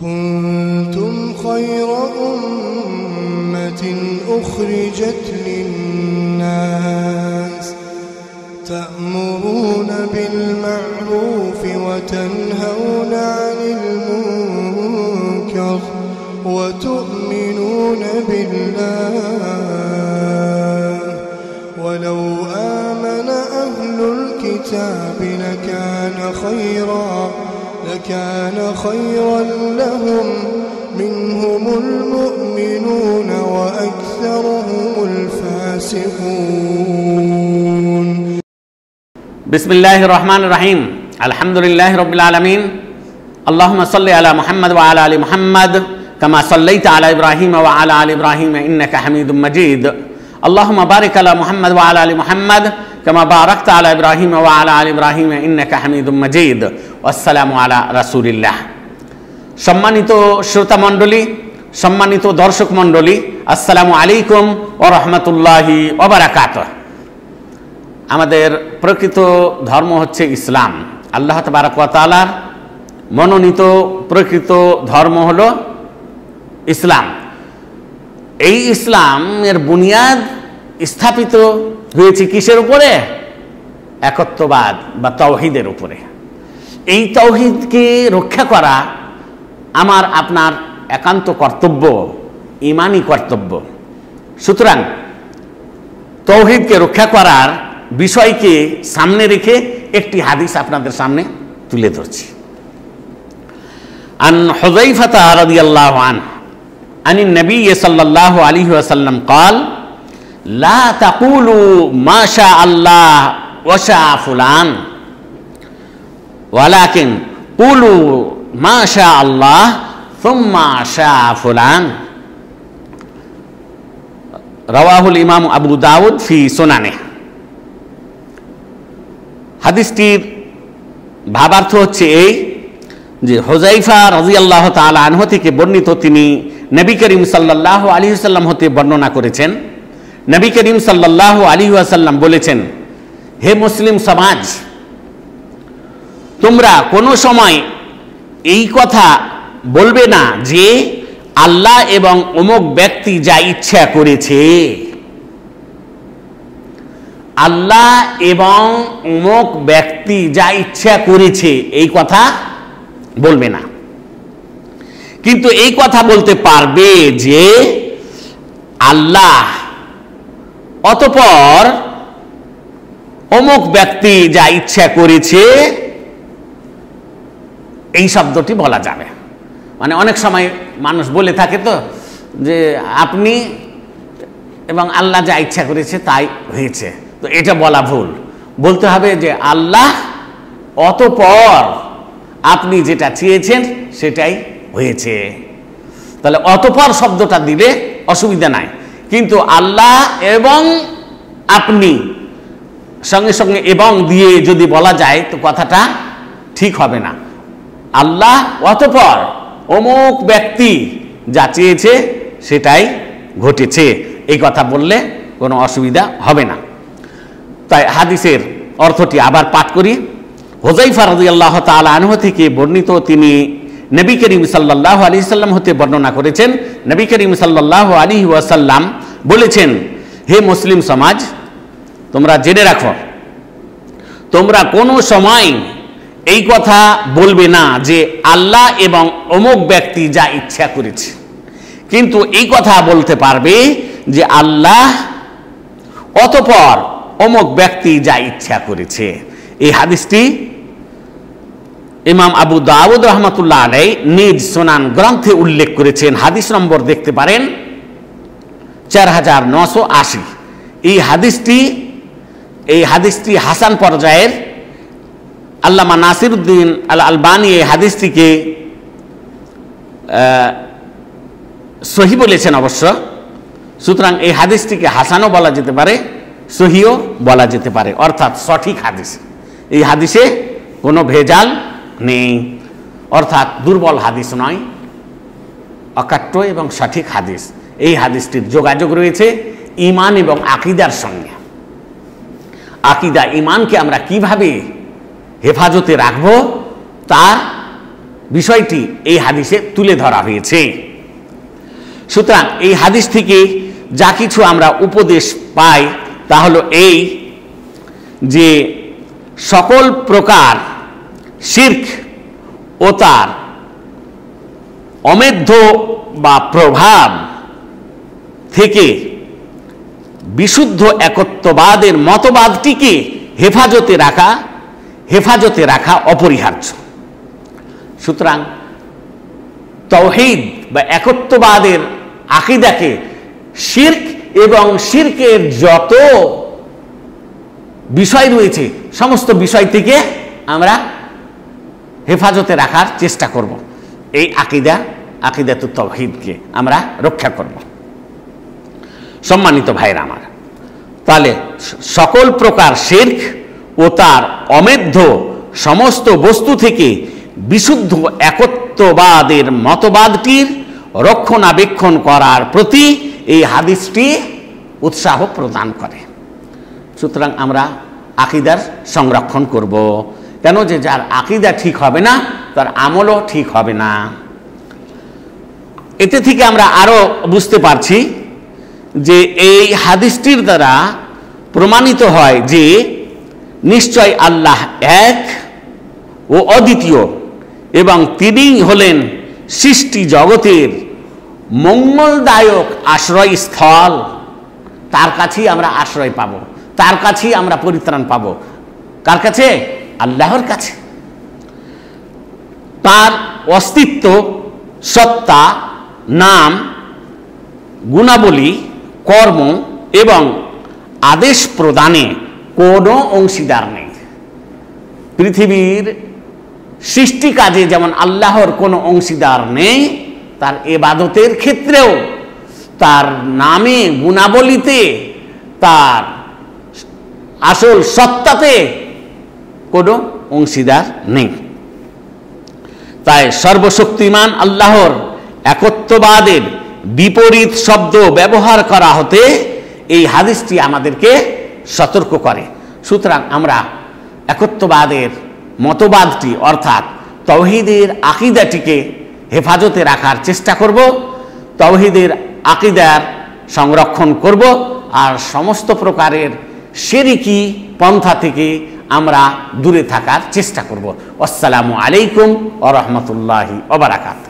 كنتم خير أمة أخرجت للناس تأمرون بالمعروف وتنهون عن المنكر وتؤمنون بالله ولو آمن أهل الكتاب لكان خيرا لهم منهم المؤمنون وأكثرهم الفاسقون. بسم الله الرحمن الرحيم. الحمد لله رب العالمين. اللهم صل على محمد وعلى آل محمد كما صليت على إبراهيم وعلى آل إبراهيم إنك حميد مجيد. اللهم بارك على محمد وعلى آل محمد كما باركت على إبراهيم وعلى آل إبراهيم إنك حميد مجيد. والسلام على رسول الله. সম্মানিত শ্রোতা মণ্ডলী, সম্মানিত দর্শক মণ্ডলী, আসসালামু আলাইকুম ওয়া রাহমাতুল্লাহি ওয়া বারাকাতুহু। আমাদের প্রকৃত ধর্ম হচ্ছে ইসলাম। আল্লাহ তাবারক ওয়া তাআলার মনোনীত প্রকৃত ধর্ম হলো ইসলাম। এই ইসলামের বুনিয়াদ স্থাপিত হয়েছে কিসের উপরে? একত্ববাদ বা তাওহীদের উপরে। এই তাওহীদকে রক্ষা করা আমার আপনার একান্ত কর্তব্য, ঈমানি কর্তব্য। সুতরাং তাওহীদকে রক্ষা করার বিষয়কে সামনে রেখে একটি হাদিস আপনাদের সামনে তুলে ধরছি। আন হুযায়ফা রাদিয়াল্লাহু আনহু আন নবী সাল্লাল্লাহু আলাইহি ওয়াসাল্লাম قال لا تقولوا ما شاء الله وشاء فلان ولكن قولوا ما شاء الله ثم شاء فلان। রাওয়াহুল ইমাম আবু দাউদ ফি সুনানে। হাদিসটির ভাবার্থ হচ্ছে এই যে হুযায়ফা রাদিয়াল্লাহু তাআলা আনহু থেকে বর্ণিত, তিনি নবী করিম সাল্লাল্লাহু আলাইহি ওয়াসাল্লাম হতে বর্ণনা করেছেন। নবী করিম সাল্লাল্লাহু আলাইহি ওয়াসাল্লাম বলেছেন, হে মুসলিম সমাজ, তোমরা কোনো সময় এই কথা বলবে না যে আল্লাহ এবং অমুক ব্যক্তি যা ইচ্ছা করেছে। আল্লাহ এবং অমুক ব্যক্তি যা ইচ্ছা করেছে এই কথা বলবে না, কিন্তু এই কথা বলতে পারবে যে আল্লাহ অতঃপর অমুক ব্যক্তি যা ইচ্ছা করেছে, এই শব্দটি বলা যাবে। মানে অনেক সময় মানুষ বলে থাকে তো যে আপনি এবং আল্লাহ যা ইচ্ছা করেছে তাই হয়েছে, তো এটা বলা ভুল। বলতে হবে যে আল্লাহ অতঃপর আপনি যেটা চেয়েছেন সেটাই হয়েছে। তাহলে অতঃপর শব্দটা দিলে অসুবিধা নাই, কিন্তু আল্লাহ এবং আপনি সঙ্গে সঙ্গে এবং দিয়ে যদি বলা যায় তো কথাটা ঠিক হবে না। আল্লাহ অতঃপর অমুক ব্যক্তি যা চেয়েছে সেটাই ঘটেছে, এই কথা বললে কোনো অসুবিধা হবে না। তাই হাদিসের অর্থটি আবার পাঠ করি। হুযায়ফা রাদিয়াল্লাহু তাআলা আনহু থেকে বর্ণিত, তিনি নবী করিম সাল্লাল্লাহু আলাইহি ওয়াসাল্লাম হতে বর্ণনা করেছেন। নবী করিম সাল্লাল্লাহু আলাইহি ওয়াসাল্লাম বলেছেন, হে মুসলিম সমাজ, তোমরা জেনে রাখো, তোমরা কোনো সময় এই কথা বলবে না যে আল্লাহ এবং অমুক ব্যক্তি যা ইচ্ছা করেছে, কিন্তু এই কথা বলতে পারবে যে আল্লাহ অতঃপর অমুক ব্যক্তি যা ইচ্ছা করেছে। এই হাদিসটি ইমাম আবু দাউদ রাহমাতুল্লাহ আলাইহি নিজ সুনান গ্রন্থে উল্লেখ করেছেন। হাদিস নম্বর দেখতে পারেন 4980। এই হাদিসটি হাসান পর্যায়ের। আল্লামা নাসিরউদ্দিন আল আলবানী এই হাদিসটিকে সহি বলেছেন অবশ্য। সুতরাং এই হাদিসটিকে হাসানও বলা যেতে পারে, সহিও বলা যেতে পারে, অর্থাৎ সঠিক হাদিস। এই হাদিসে কোনো ভেজাল নেই, অর্থাৎ দুর্বল হাদিস নয়, অকাট্য এবং সঠিক হাদিস। এই হাদিসটির যোগাযোগ রয়েছে ঈমান এবং আকীদার সঙ্গে। আকীদা, ঈমানকে আমরা কিভাবে হেফাজতে রাখবো তার বিষয়টি এই হাদিসে তুলে ধরা হয়েছে। সুতরাং এই হাদিস থেকে যা কিছু আমরা উপদেশ পাই তা হলো এই যে সকল প্রকার শিরক ও তার অমেধ্য বা প্রভাব থেকে বিশুদ্ধ একত্ববাদের মতবাদটিকে হেফাজতে রাখা অপরিহার্য। সুতরাং তাওহীদ বা একত্ববাদের আকীদাকে শিরক এবং শিরকের যত বিষয় রয়েছে সমস্ত বিষয় থেকে আমরা হেফাজতে রাখার চেষ্টা করব। এই আকীদাতুত তাওহীদকে আমরা রক্ষা করব। সম্মানিত ভাইরা আমার, তাহলে সকল প্রকার শিরক ও তার অমেধ্য সমস্ত বস্তু থেকে বিশুদ্ধ একত্ববাদের মতবাদটির রক্ষণাবেক্ষণ করার প্রতি এই হাদিসটি উৎসাহ প্রদান করে। সুতরাং আমরা আকীদার সংরক্ষণ করব, কেন যে যার আকীদা ঠিক হবে না তার আমলও ঠিক হবে না। এতে থেকে আমরা আরো বুঝতে পারছি যে এই হাদিসটির দ্বারা প্রমাণিত হয় যে নিশ্চয় আল্লাহ এক ও অদ্বিতীয় এবং তিনিই হলেন সৃষ্টি জগতের মঙ্গলদায়ক আশ্রয়স্থল। তার কাছেই আমরা আশ্রয় পাব, তার কাছেই আমরা পরিত্রাণ পাব। কার কাছে? আল্লাহর কাছে। তার অস্তিত্ব, সত্তা, নাম, গুণাবলী, কর্ম এবং আদেশ প্রদানে কোনো অংশীদার নেই। পৃথিবীর সৃষ্টি কাজে যেমন আল্লাহর কোনো অংশীদার নেই, তার ইবাদতের ক্ষেত্রেও তার নামে, গুণাবলীতে, তার আসল সত্তাতে কোনো অংশীদার নেই। তাই সর্বশক্তিমান আল্লাহর একত্ববাদের বিপরীত শব্দ ব্যবহার করা হতে এই হাদিসটি আমাদেরকে সতর্ক করে। সুতরাং আমরা একত্ববাদের মতবাদটি অর্থাৎ তাওহীদের আকীদাটিকে হেফাজতে রাখার চেষ্টা করব, তাওহীদের আকীদার সংরক্ষণ করব, আর সমস্ত প্রকারের শিরকি পন্থা থেকে আমরা দূরে থাকার চেষ্টা করব। আসসালামু আলাইকুম ওয়া রাহমাতুল্লাহি ওয়া বারাকাতুহু।